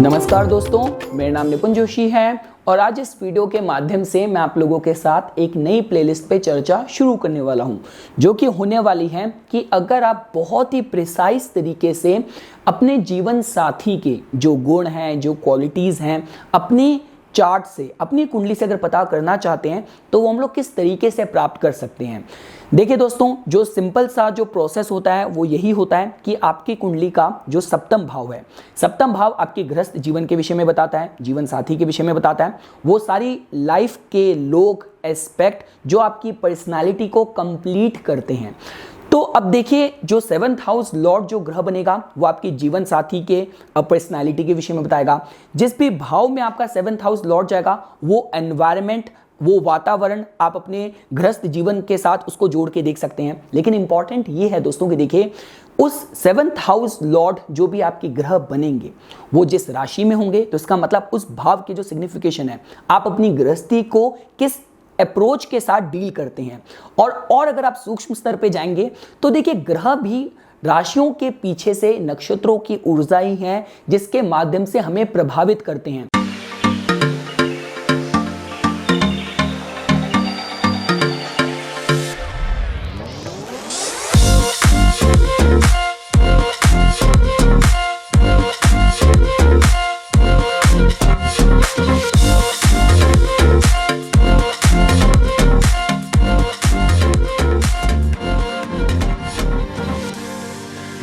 नमस्कार दोस्तों, मेरा नाम निपुन जोशी है और आज इस वीडियो के माध्यम से मैं आप लोगों के साथ एक नई प्लेलिस्ट पे चर्चा शुरू करने वाला हूं, जो कि होने वाली है कि अगर आप बहुत ही प्रिसाइज तरीके से अपने जीवन साथी के जो गुण हैं, जो क्वालिटीज़ हैं, अपनी चार्ट से, अपनी कुंडली से अगर पता करना चाहते हैं तो वो हम लोग किस तरीके से प्राप्त कर सकते हैं। देखिए दोस्तों, जो सिंपल सा जो प्रोसेस होता है वो यही होता है कि आपकी कुंडली का जो सप्तम भाव है, सप्तम भाव आपके गृहस्थ जीवन के विषय में बताता है, जीवन साथी के विषय में बताता है, वो सारी लाइफ के लोग एस्पेक्ट जो आपकी पर्सनालिटी को कंप्लीट करते हैं। तो अब देखिए, जो 7th हाउस लॉर्ड जो ग्रह बनेगा वो आपके जीवन साथी के पर्सनालिटी के विषय में बताएगा। जिस भी भाव में आपका 7th हाउस लॉर्ड जाएगा वो एनवायरमेंट, वो वातावरण आप अपने गृहस्थ जीवन के साथ उसको जोड़ के देख सकते हैं। लेकिन इंपॉर्टेंट ये है दोस्तों कि देखिए, उस 7th हाउस लॉर्ड जो भी आपके ग्रह बनेंगे वो जिस राशि में होंगे, तो इसका मतलब उस भाव की जो सिग्निफिकेशन है, आप अपनी गृहस्थी को किस अप्रोच के साथ डील करते हैं। और अगर आप सूक्ष्म स्तर पे जाएंगे तो देखिए, ग्रह भी राशियों के पीछे से नक्षत्रों की ऊर्जा ही है जिसके माध्यम से हमें प्रभावित करते हैं।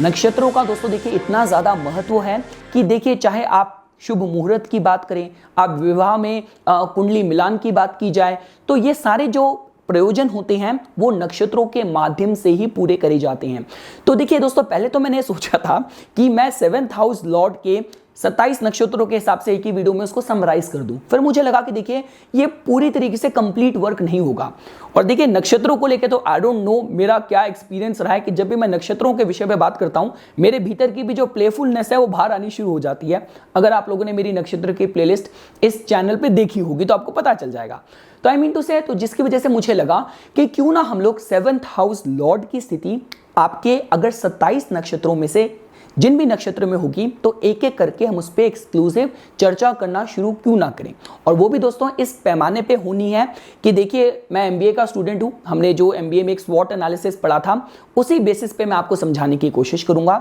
नक्षत्रों का दोस्तों देखिए इतना ज़्यादा महत्व है कि देखिए, चाहे आप शुभ मुहूर्त की बात करें, आप विवाह में कुंडली मिलान की बात की जाए, तो ये सारे जो प्रयोजन होते हैं वो नक्षत्रों के माध्यम से ही पूरे करे जाते हैं। तो देखिए दोस्तों, पहले तो मैंने सोचा था कि मैं 7th हाउस लॉर्ड के 27 नक्षत्रों के हिसाब से एक ही वीडियो में उसको समराइज कर दूं। फिर मुझे लगा कि देखिए, ये पूरी तरीके से कंप्लीट वर्क नहीं होगा। और देखिए, नक्षत्रों को लेके तो आई डोंट नो मेरा क्या एक्सपीरियंस रहा है कि जब भी मैं नक्षत्रों के विषय पे बात करता हूं, मेरे भीतर की भी जो प्लेफुलनेस है वो बाहर आनी शुरू हो जाती है। अगर आप लोगों ने मेरी नक्षत्र की प्लेलिस्ट इस चैनल पे देखी होगी तो आपको पता चल जाएगा। तो आई मीन टू से, तो जिसकी वजह से मुझे लगा कि क्यों ना हम लोग 7th हाउस लॉर्ड की स्थिति आपके अगर 27 नक्षत्रों में से जिन भी नक्षत्र में होगी तो एक एक करके हम उस पर एक्सक्लूसिव चर्चा करना शुरू क्यों ना करें। और वो भी दोस्तों इस पैमाने पे होनी है कि देखिए, मैं एमबीए का स्टूडेंट हूं, हमने जो एमबीए में एक स्वॉट एनालिसिस पढ़ा था उसी बेसिस पे मैं आपको समझाने की कोशिश करूंगा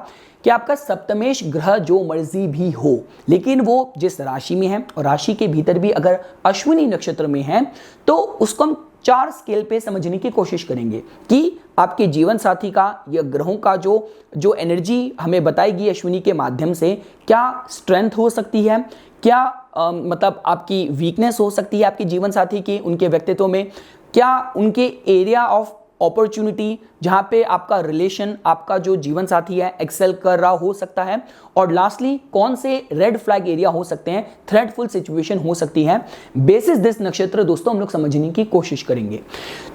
कि आपका सप्तमेश ग्रह जो मर्जी भी हो, लेकिन वो जिस राशि में है और राशि के भीतर भी अगर अश्विनी नक्षत्र में है, तो उसको हम 4 स्केल पे समझने की कोशिश करेंगे कि आपके जीवन साथी का या ग्रहों का जो एनर्जी हमें बताएगी अश्विनी के माध्यम से, क्या स्ट्रेंथ हो सकती है, क्या मतलब आपकी वीकनेस हो सकती है आपके जीवन साथी की, उनके व्यक्तित्व में, क्या उनके एरिया ऑफ अपॉर्चुनिटी जहां पे आपका रिलेशन, आपका जो जीवन साथी है एक्सेल कर रहा हो सकता है, और लास्टली कौन से रेड फ्लैग एरिया हो सकते हैं, थ्रेटफुल सिचुएशन हो सकती है। बेसिस दिस नक्षत्र दोस्तों हम लोग समझने की कोशिश करेंगे।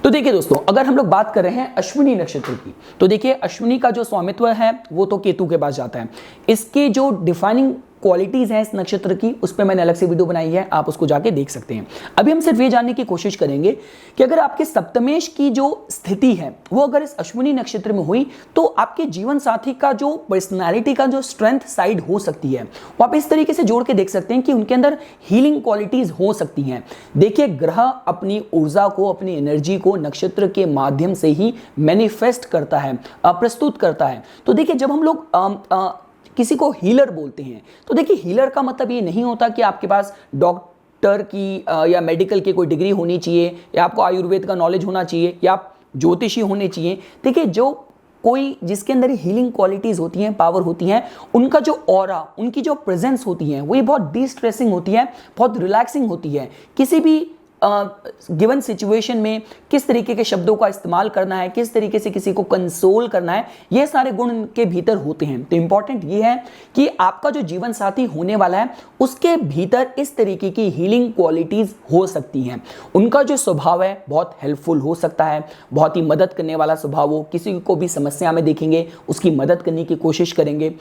तो देखिए दोस्तों, अगर हम लोग बात कर रहे हैं अश्विनी नक्षत्र की, तो देखिए अश्विनी का जो स्वामित्व है वो तो केतु के पास जाता है। इसके जो डिफाइनिंग क्वालिटीज हैं इस नक्षत्र की, उस पर मैंने अलग से वीडियो बनाई है, आप उसको जाके देख सकते हैं। अभी हम सिर्फ ये जानने की कोशिश करेंगे कि अगर आपके सप्तमेश की जो स्थिति है वो अगर इस अश्विनी नक्षत्र में हुई तो आपके जीवन साथी का जो पर्सनालिटी का जो स्ट्रेंथ साइड हो सकती है वो आप इस तरीके से जोड़ के देख सकते हैं कि उनके अंदर हीलिंग क्वालिटीज हो सकती हैं। देखिए, ग्रह अपनी ऊर्जा को, अपनी एनर्जी को नक्षत्र के माध्यम से ही मैनिफेस्ट करता है, प्रस्तुत करता है। तो देखिए, जब हम लोग किसी को हीलर बोलते हैं तो देखिए, हीलर का मतलब ये नहीं होता कि आपके पास डॉक्टर की या मेडिकल की कोई डिग्री होनी चाहिए, या आपको आयुर्वेद का नॉलेज होना चाहिए, या आप ज्योतिषी होने चाहिए। देखिए, जो कोई जिसके अंदर गिलिंग क्वालिटीज होती हैं, पावर होती हैं, उनका जो ऑरा, उनकी जो प्रेजेंस होती है वो बहुत डिस्ट्रेसिंग होती है, बहुत रिलैक्सिंग होती है। किसी भी गिवन सिचुएशन में किस तरीके के शब्दों का इस्तेमाल करना है, किस तरीके से किसी को कंसोल करना है, ये सारे गुण के भीतर होते हैं। तो इंपॉर्टेंट ये है कि आपका जो जीवन साथी होने वाला है उसके भीतर इस तरीके की हीलिंग क्वालिटीज हो सकती हैं। उनका जो स्वभाव है बहुत हेल्पफुल हो सकता है, बहुत ही मदद करने वाला स्वभाव हो, किसी को भी समस्या में देखेंगे उसकी मदद करने की कोशिश करेंगे।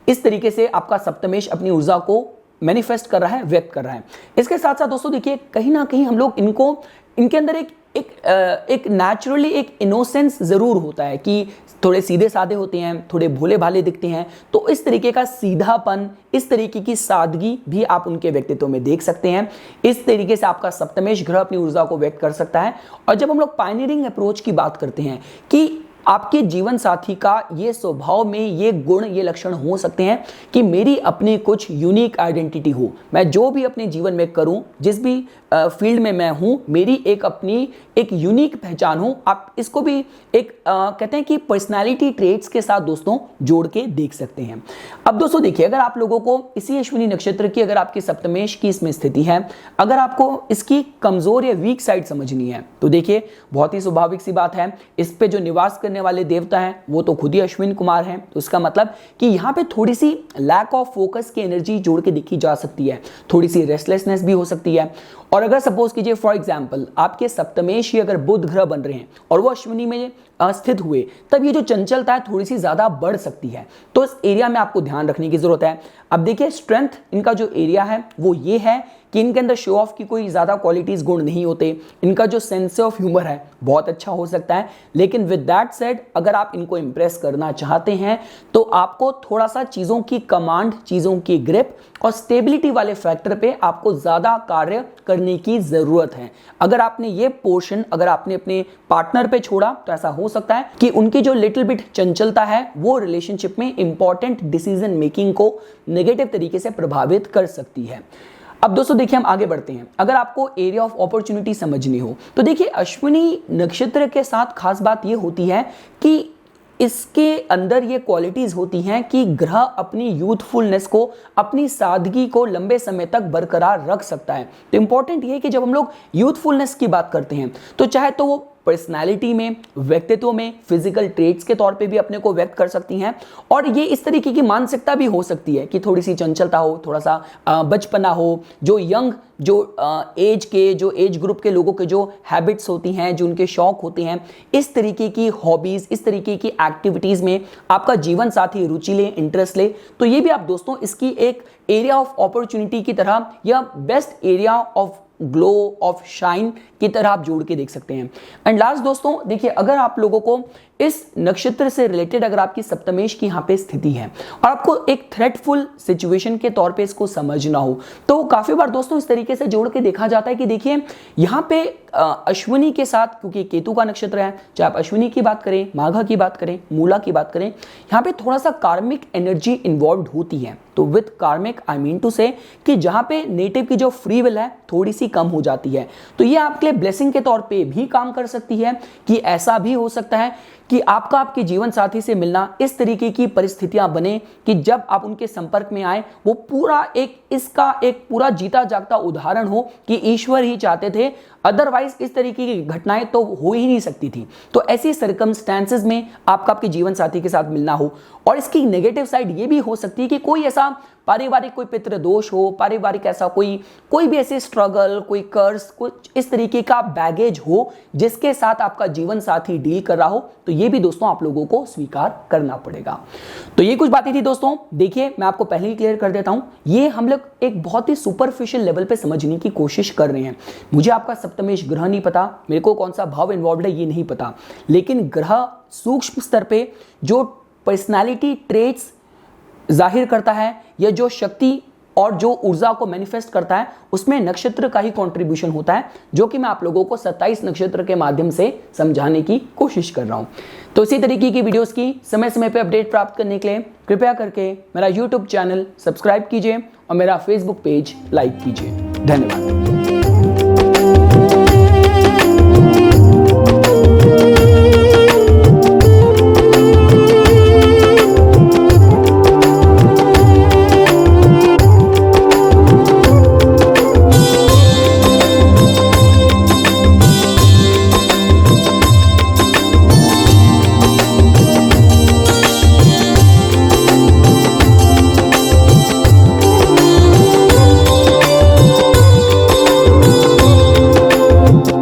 इस तरीके से आपका सप्तमेश अपनी ऊर्जा को मैनिफेस्ट कर रहा है, व्यक्त कर रहा है। इसके साथ साथ दोस्तों देखिए, कहीं ना कहीं हम लोग इनको इनके अंदर एक नेचुरली एक इनोसेंस जरूर होता है कि थोड़े सीधे साधे होते हैं, थोड़े भोले भाले दिखते हैं। तो इस तरीके का सीधापन, इस तरीके की सादगी भी आप उनके व्यक्तित्व में देख सकते हैं। इस तरीके से आपका सप्तमेश ग्रह अपनी ऊर्जा को व्यक्त कर सकता है। और जब हम लोग पायनियरिंग अप्रोच की बात करते हैं कि आपके जीवन साथी का ये स्वभाव में ये गुण, ये लक्षण हो सकते हैं कि मेरी अपनी कुछ यूनिक आइडेंटिटी हो, मैं जो भी अपने जीवन में करूं, जिस भी फील्ड में मैं हूं, मेरी एक अपनी एक यूनिक पहचान हो। आप इसको भी एक कहते हैं कि पर्सनालिटी ट्रेट्स के साथ दोस्तों जोड़ के देख सकते हैं। अब दोस्तों देखिए, अगर आप लोगों को इसी अश्विनी नक्षत्र की अगर आपकी सप्तमेश की इसमें स्थिति है, अगर आपको इसकी कमजोर या वीक साइड समझनी है तो देखिए बहुत ही स्वाभाविक सी बात है, इस पे जो निवास करने वाले देवता हैं वो तो खुद ही अश्विन कुमार हैं। तो इसका मतलब कि यहाँ पे थोड़ी सी लैक ऑफ फोकस की एनर्जी जोड़ के देखी जा सकती है, थोड़ी सी रेस्टलेसनेस भी हो सकती है। और अगर सपोज कीजिए फॉर एग्जांपल आपके सप्तमेश ही अगर बुध ग्रह बन रहे हैं और वो अश्विनी में स्थित हुए, तब ये जो चंचलता है थोड़ी सी ज्यादा बढ़ सकती है। तो इस एरिया में आपको ध्यान रखने की जरूरत है। अब देखिए स्ट्रेंथ इनका जो एरिया है वो ये है कि इनके अंदर शो ऑफ की कोई ज्यादा क्वालिटीज गुण नहीं होते। इनका जो सेंस ऑफ ह्यूमर है बहुत अच्छा हो सकता है, लेकिन विद दैट सेड अगर आप इनको इंप्रेस करना चाहते हैं तो आपको थोड़ा सा चीजों की कमांड, चीजों की ग्रिप और स्टेबिलिटी वाले फैक्टर पे आपको ज्यादा कार्य करने की जरूरत है। अगर आपने ये पोर्शन अगर आपने अपने पार्टनर पे छोड़ा तो ऐसा हो सकता है कि उनकी जो लिटिल बिट चंचलता है वो रिलेशनशिप में इंपॉर्टेंट डिसीजन मेकिंग को नेगेटिव तरीके से प्रभावित कर सकती है। अब दोस्तों देखिए हम आगे बढ़ते हैं। अगर आपको एरिया ऑफ अपॉर्चुनिटी समझनी हो तो देखिए अश्विनी नक्षत्र के साथ खास बात यह होती है कि इसके अंदर ये क्वालिटीज होती हैं कि ग्रह अपनी यूथफुलनेस को, अपनी सादगी को लंबे समय तक बरकरार रख सकता है। तो इंपॉर्टेंट ये है कि जब हम लोग यूथफुलनेस की बात करते हैं तो चाहे तो वो पर्सनालिटी में, व्यक्तित्व में, फिजिकल ट्रेट्स के तौर पे भी अपने को व्यक्त कर सकती हैं। और ये इस तरीके की मानसिकता भी हो सकती है कि थोड़ी सी चंचलता हो, थोड़ा सा बचपना हो, जो यंग जो एज ग्रुप के लोगों के जो हैबिट्स होती हैं, जो उनके शौक होते हैं, इस तरीके की हॉबीज, इस तरीके की एक्टिविटीज में आपका जीवन साथी रुचि ले, इंटरेस्ट ले, तो ये भी आप दोस्तों इसकी एक एरिया ऑफ अपॉर्चुनिटी की तरह या best area of glow of shine की तरह आप जोड़ के देख सकते हैं। एंड लास्ट दोस्तों देखिए, अगर आप लोगों को इस नक्षत्र से रिलेटेड अगर आपकी सप्तमेश की यहां पे स्थिति है और आपको एक थ्रेटफुल सिचुएशन के तौर पे इसको समझना हो तो काफी बार दोस्तों इस तरीके से जोड़ के देखा जाता है कि देखिए यहां पे अश्विनी के साथ, क्योंकि केतु का नक्षत्र है, चाहे आप अश्विनी की बात करें, माघा की बात करें, मूला की बात करें, यहां पे थोड़ा सा कार्मिक एनर्जी इन्वॉल्व होती है। तो विद कार्मिक आई मीन टू से कि जहां पे नेटिव की जो फ्री विल है थोड़ी सी कम हो जाती है। तो ये आपके लिए ब्लेसिंग के तौर पे भी काम कर सकती है कि ऐसा भी हो सकता है कि आपका आपके जीवन साथी से मिलना इस तरीके की परिस्थितियां बने कि जब आप उनके संपर्क में आए वो पूरा इसका एक पूरा जीता जागता उदाहरण हो कि ईश्वर ही चाहते थे, अदरवाइज इस तरीके की घटनाएं तो हो ही नहीं सकती थी। तो ऐसी सर्कमस्टेंसेस में आपका आपके जीवन साथी के साथ मिलना हो। और इसकी नेगेटिव साइड ये भी हो सकती है कि कोई ऐसा पारिवारिक कोई पितृदोष हो, पारिवारिक ऐसा कोई भी ऐसे स्ट्रगल, कोई कर्ज, कुछ इस तरीके का बैगेज हो जिसके साथ आपका जीवन साथी डील कर रहा हो, तो ये भी दोस्तों आप लोगों को स्वीकार करना पड़ेगा। तो ये कुछ बातें थी दोस्तों। देखिए मैं आपको पहले ही क्लियर कर देता हूं, ये हम लोग एक बहुत ही सुपरफिशियल लेवल पे समझने की कोशिश कर रहे हैं। मुझे आपका सप्तमेश ग्रह नहीं पता, मेरे को कौन सा भाव इन्वॉल्व है ये नहीं पता, लेकिन ग्रह सूक्ष्म स्तर पे जो पर्सनालिटी ट्रेट्स जाहिर करता है या जो शक्ति और जो ऊर्जा को मैनिफेस्ट करता है उसमें नक्षत्र का ही कंट्रीब्यूशन होता है, जो कि मैं आप लोगों को 27 नक्षत्र के माध्यम से समझाने की कोशिश कर रहा हूं। तो इसी तरीके की वीडियोस की समय समय पे अपडेट प्राप्त करने के लिए कृपया करके मेरा YouTube चैनल सब्सक्राइब कीजिए और मेरा Facebook पेज लाइक कीजिए। धन्यवाद।